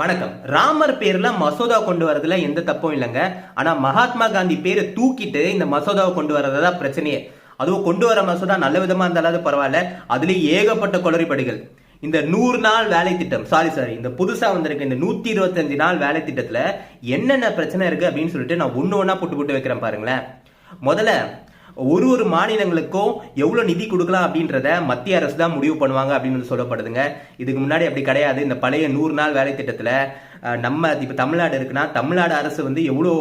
வணக்கம். ராமர் பேர்ல மசோதா கொண்டு வரதுல எந்த தப்பும் இல்லைங்க. ஆனா மகாத்மா காந்தி பேரை தூக்கிட்டு இந்த மசோதாவை கொண்டு வரதான் பிரச்சனையே. அதுவும் கொண்டு வர மசோதா நல்ல விதமா இருந்தாலும் பரவாயில்ல, அதுலயும் ஏகப்பட்ட குளறுபடிகள். இந்த 100 நாள் வேலை திட்டம் சாரி இந்த புதுசா வந்திருக்க இந்த 125 நாள் வேலை திட்டத்துல என்னென்ன பிரச்சனை இருக்கு அப்படின்னு சொல்லிட்டு நான் ஒண்ணு ஒண்ணா போட்டு வைக்கிறேன் பாருங்களேன். முதல்ல ஒரு மாநிலங்களுக்கும் எவ்வளவு நிதி கொடுக்கலாம் அப்படின்றத மத்திய அரசு தான் முடிவு பண்ணுவாங்க அப்படின்னு சொல்லப்படுதுங்க. இதுக்கு முன்னாடி அப்படி கிடையாது. இந்த பழைய 100 நாள் வேலை திட்டத்துல நம்ம இப்ப தமிழ்நாடு இருக்குன்னா தமிழ்நாடு அரசு வந்து எவ்வளோ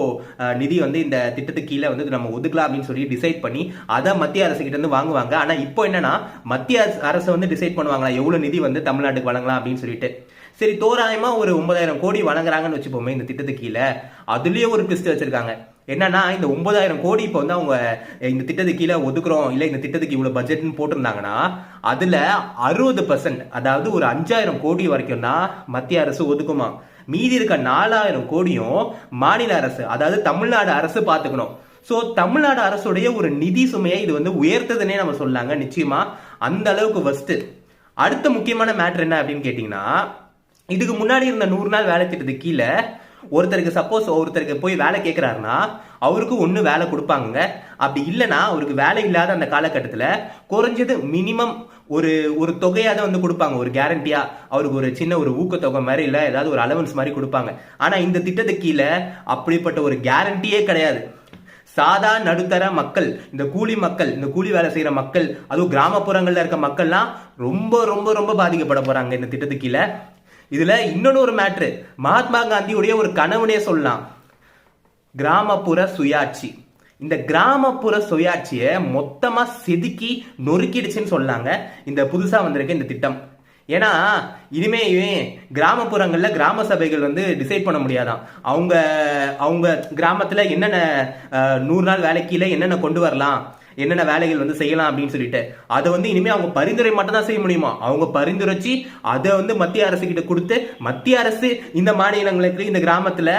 நிதி வந்து இந்த திட்டத்துக்கு கீழே வந்து நம்ம ஒதுக்கலாம் அப்படின்னு சொல்லி டிசைட் பண்ணி அதை மத்திய அரசு கிட்ட இருந்து வாங்குவாங்க. ஆனா இப்போ என்னன்னா மத்திய அரசு வந்து டிசைட் பண்ணுவாங்களா எவ்வளவு நிதி வந்து தமிழ்நாட்டுக்கு வழங்கலாம் அப்படின்னு சொல்லிட்டு. சரி, தோராயமா ஒரு 9,000 கோடி வழங்குறாங்கன்னு வச்சுப்போமே இந்த திட்டத்துக்கு கீழே. அதுலயே ஒரு ட்விஸ்ட் வச்சிருக்காங்க. என்னன்னா இந்த 9,000 கோடி இப்போ வந்து அவங்க இந்த திட்டத்துக்கு கீழே ஒதுக்குறோம் இல்ல இந்த திட்டத்துக்கு இவ்வளவு பட்ஜெட்னு போட்டிருந்தாங்கன்னா அதுல 60%, அதாவது ஒரு 5,000 கோடி வரைக்கும் தான் மத்திய அரசு ஒதுக்குமா. மீதி இருக்க 4,000 கோடியும் மாநில அரசு, அதாவது தமிழ்நாடு அரசு பாத்துக்கணும். சோ தமிழ்நாடு அரசுடைய ஒரு நிதி சுமையை இது வந்து உயர்த்ததுன்னே நம்ம சொல்லலாங்க. நிச்சயமா அந்த அளவுக்கு வஸ்ட். அடுத்த முக்கியமான மேட்டர் என்ன அப்படின்னு கேட்டீங்கன்னா, இதுக்கு முன்னாடி இருந்த 100 நாள் வேலை திட்டத்துக்கு கீழே ஒருத்தருக்கு போய் வேலை கேட்கிறாருன்னா அவருக்கு ஒண்ணு வேலை கொடுப்பாங்க. அப்படி இல்லைன்னா அவருக்கு வேலை இல்லாத அந்த காலகட்டத்தில் குறைஞ்சது மினிமம் ஒரு தொகையாத வந்து கொடுப்பாங்க, ஒரு கேரண்டியா. அவருக்கு ஒரு சின்ன ஒரு ஊக்கத்தொகை மாதிரி இல்ல ஏதாவது ஒரு அலவன்ஸ் மாதிரி கொடுப்பாங்க. ஆனா இந்த திட்டத்துக்கு கீழே அப்படிப்பட்ட ஒரு கேரண்டியே கிடையாது. சாதா நடுத்தர மக்கள், இந்த கூலி வேலை செய்யற மக்கள், அதுவும் கிராமப்புறங்கள்ல இருக்க மக்கள்லாம் ரொம்ப ரொம்ப ரொம்ப பாதிக்கப்பட போறாங்க இந்த திட்டத்துக்கு கீழே. இதுல இன்னொன்னு ஒரு மேட்ரு, மகாத்மா காந்தியுடைய ஒரு கனவுனே சொல்லலாம், கிராமப்புற சுயாட்சி. இந்த கிராமப்புற சுயாட்சியை மொத்தமா செதுக்கி நொறுக்கிடுச்சுன்னு சொல்லாங்க இந்த புதுசா வந்திருக்க இந்த திட்டம். ஏன்னா இனிமே கிராமப்புறங்கள்ல கிராம சபைகள் வந்து டிசைட் பண்ண முடியாதான். அவங்க கிராமத்துல என்னென்ன 100 நாள் வேலைக்கீழ என்னென்ன கொண்டு வரலாம், என்னென்ன வேலைகள் வந்து செய்யலாம் அப்படின்னு சொல்லிட்டு அதை வந்து இனிமே அவங்க பரிந்துரை மட்டும் தான் செய்ய முடியுமா. அவங்க பரிந்துரைச்சு அதை வந்து மத்திய அரசு கிட்ட கொடுத்து மத்திய அரசு இந்த மாநிலங்களுக்கு இந்த கிராமத்துல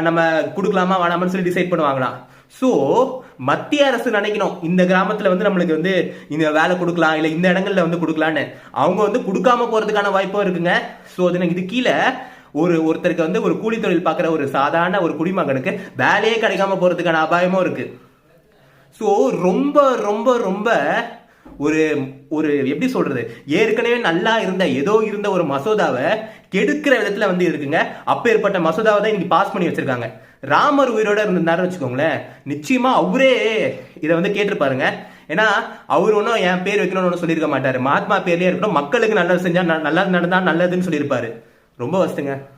நம்ம கொடுக்கலாமா வேணாமான்னு சொல்லி டிசைட் பண்ணுவாங்களாம். சோ மத்திய அரசு நினைக்கணும் இந்த கிராமத்துல வந்து நம்மளுக்கு வந்து இந்த வேலை கொடுக்கலாம் இல்ல இந்த இடங்கள்ல வந்து கொடுக்கலான்னு. அவங்க வந்து கொடுக்காம போறதுக்கான வாய்ப்பும் இருக்குங்க. சோ இது கீழே ஒருத்தருக்கு வந்து ஒரு கூலி தொழில் பார்க்குற ஒரு சாதாரண ஒரு குடிமகனுக்கு வேலையே கிடைக்காம போறதுக்கான அபாயமும் இருக்கு. ஸோ ரொம்ப ரொம்ப ரொம்ப ஒரு எப்படி சொல்றது, ஏற்கனவே நல்லா இருந்த ஒரு மசோதாவை கெடுக்கிற விதத்துல வந்து இருக்குங்க. அப்பேற்பட்ட மசோதாவை தான் இன்னைக்கு பாஸ் பண்ணி வச்சிருக்காங்க. ராமர் உயிரோட இருந்தாருன்னு வச்சுக்கோங்களேன், நிச்சயமா அவரே இதை வந்து கேட்டிருப்பாருங்க. ஏன்னா அவர் ஒன்றும் என் பேர் வைக்கணும்னு சொல்லியிருக்க மாட்டாரு. மகாத்மா பேர்லயே இருக்கணும், மக்களுக்கு நல்லது செஞ்சா நல்லது நடந்தா நல்லதுன்னு சொல்லியிருப்பாரு. ரொம்ப வசதிங்க.